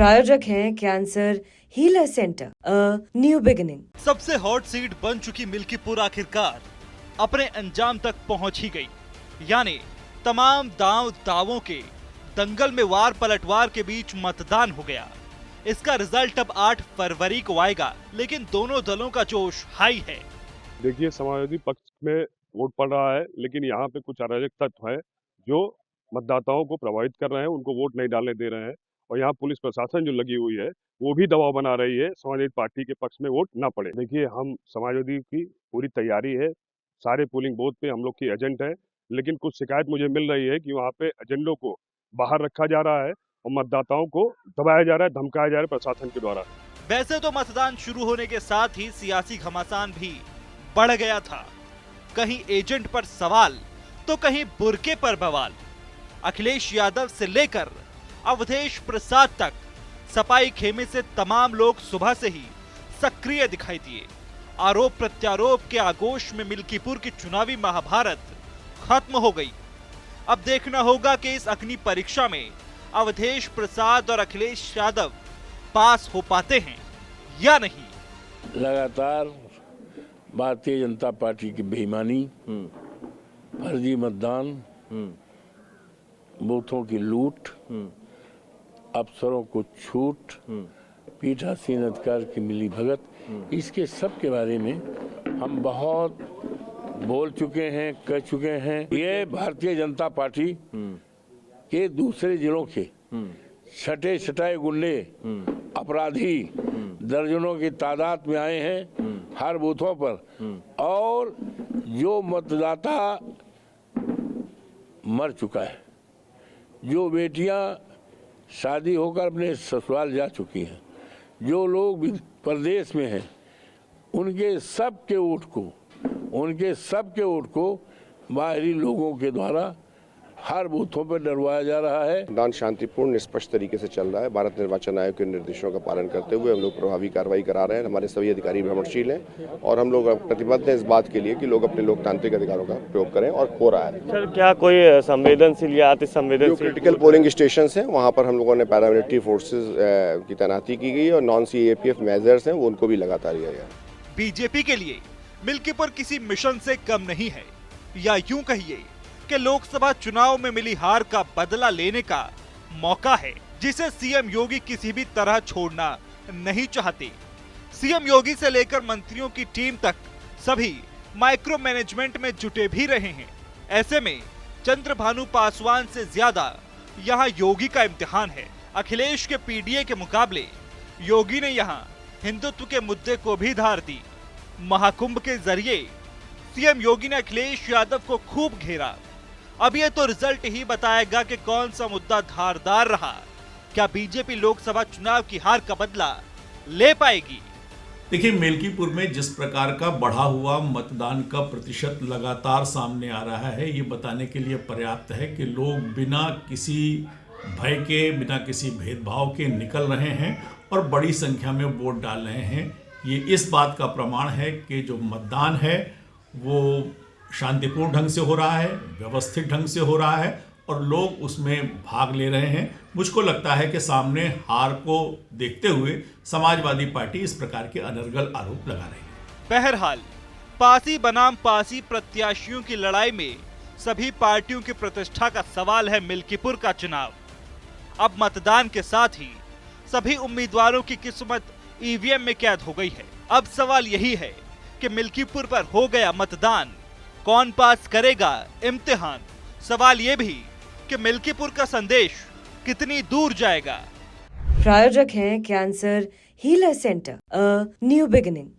प्रायोजक हैं cancer healer centre, a new beginning. सबसे हॉट सीट बन चुकी मिल्कीपुर आखिरकार अपने अंजाम तक पहुंच ही गई। यानी तमाम दावों के दंगल में वार पलटवार के बीच मतदान हो गया। इसका रिजल्ट अब 8 फरवरी को आएगा, लेकिन दोनों दलों का जोश हाई है। देखिए, समाजवादी पक्ष में वोट पड़ रहा है, लेकिन यहाँ पे कुछ अराजक तत्व हैं जो मतदाताओं को प्रभावित कर रहे हैं, उनको वोट नहीं डालने दे रहे हैं। और यहाँ पुलिस प्रशासन जो लगी हुई है वो भी दबाव बना रही है समाजवादी पार्टी के पक्ष में वोट ना पड़े। देखिए, हम समाजवादी की पूरी तैयारी है, सारे पोलिंग बूथ पे हम लोग की एजेंट है, लेकिन कुछ शिकायत मुझे मिल रही है कि वहाँ पे एजेंडों को बाहर रखा जा रहा है और मतदाताओं को दबाया जा रहा है, धमकाया जा रहा है प्रशासन के द्वारा। वैसे तो मतदान शुरू होने के साथ ही सियासी घमासान भी बढ़ गया था। कहीं एजेंट पर सवाल तो कहीं बुर्के पर बवाल। अखिलेश यादव से लेकर अवधेश प्रसाद तक सपाई खेमे से तमाम लोग सुबह से ही सक्रिय दिखाई दिए। आरोप प्रत्यारोप के आगोश में मिल्कीपुर की चुनावी महाभारत खत्म हो गई। अब देखना होगा कि इस अग्नि परीक्षा में अवधेश प्रसाद और अखिलेश यादव पास हो पाते हैं या नहीं। लगातार भारतीय जनता पार्टी की बेईमानी, फर्जी मतदान, बूथों की लूट, अफसरों को छूट, पीठासीन अधिकार की मिली भगत, इसके सब के बारे में हम बहुत बोल चुके हैं, कह चुके हैं। ये भारतीय जनता पार्टी के दूसरे जिलों के छटे छटाए गुंडे, अपराधी दर्जनों की तादाद में आए हैं हर बूथों पर, और जो मतदाता मर चुका है, जो बेटियां शादी होकर अपने ससुराल जा चुकी हैं, जो लोग प्रदेश में हैं, उनके सब के वोट को बाहरी लोगों के द्वारा हर बूथों पर डरवाया जा रहा है। मतदान शांतिपूर्ण निष्पक्ष तरीके से चल रहा है। भारत निर्वाचन आयोग के निर्देशों का पालन करते हुए हम लोग प्रभावी कार्रवाई करा रहे हैं। हमारे सभी अधिकारी भ्रमणशील हैं और हम लोग प्रतिबद्ध हैं इस बात के लिए कि लोग अपने लोकतांत्रिक अधिकारों का प्रयोग करें, और हो रहा है। सर, क्या कोई संवेदनशील या अति संवेदनशील क्रिटिकल पोलिंग स्टेशन हैं, वहाँ पर हम लोगों ने पैरामिलिट्री फोर्सेज की तैनाती की गई और नॉन CAPF मेजर्स हैं, वो उनको भी लगातार लिया गया। बीजेपी के लिए मिल्कीपुर किसी मिशन से कम नहीं है, या यूं कहिए कि लोकसभा चुनाव में मिली हार का बदला लेने का मौका है, जिसे सीएम योगी किसी भी तरह छोड़ना नहीं चाहते। सीएम योगी से लेकर मंत्रियों की टीम तक सभी माइक्रो मैनेजमेंट में जुटे भी रहे हैं। ऐसे में चंद्रभानु पासवान से ज्यादा यहाँ योगी का इम्तिहान है। अखिलेश के PDA के मुकाबले योगी ने यहाँ हिंदुत्व के मुद्दे को भी धार दी। महाकुंभ के जरिए सीएम योगी ने अखिलेश यादव को खूब घेरा। अब ये तो रिजल्ट ही बताएगा कि कौन सा मुद्दा धारदार रहा। क्या बीजेपी लोकसभा चुनाव की हार का बदला ले पाएगी? देखिए, मिल्कीपुर में जिस प्रकार का बढ़ा हुआ मतदान का प्रतिशत लगातार सामने आ रहा है, ये बताने के लिए पर्याप्त है कि लोग बिना किसी भय के, बिना किसी भेदभाव के निकल रहे हैं और बड़ी संख्या में वोट डाल रहे हैं। ये इस बात का प्रमाण है कि जो मतदान है वो शांतिपूर्ण ढंग से हो रहा है, व्यवस्थित ढंग से हो रहा है और लोग उसमें भाग ले रहे हैं। मुझको लगता है कि सामने हार को देखते हुए समाजवादी पार्टी इस प्रकार के अनर्गल आरोप लगा रही है। बहरहाल पासी बनाम पासी प्रत्याशियों की लड़ाई में सभी पार्टियों की प्रतिष्ठा का सवाल है मिल्कीपुर का चुनाव। अब मतदान के साथ ही सभी उम्मीदवारों की किस्मत EVM में कैद हो गई है। अब सवाल यही है कि मिल्कीपुर पर हो गया मतदान, कौन पास करेगा इम्तिहान? सवाल ये भी कि मिल्कीपुर का संदेश कितनी दूर जाएगा। प्रायोजक हैं cancer healer centre, a new beginning.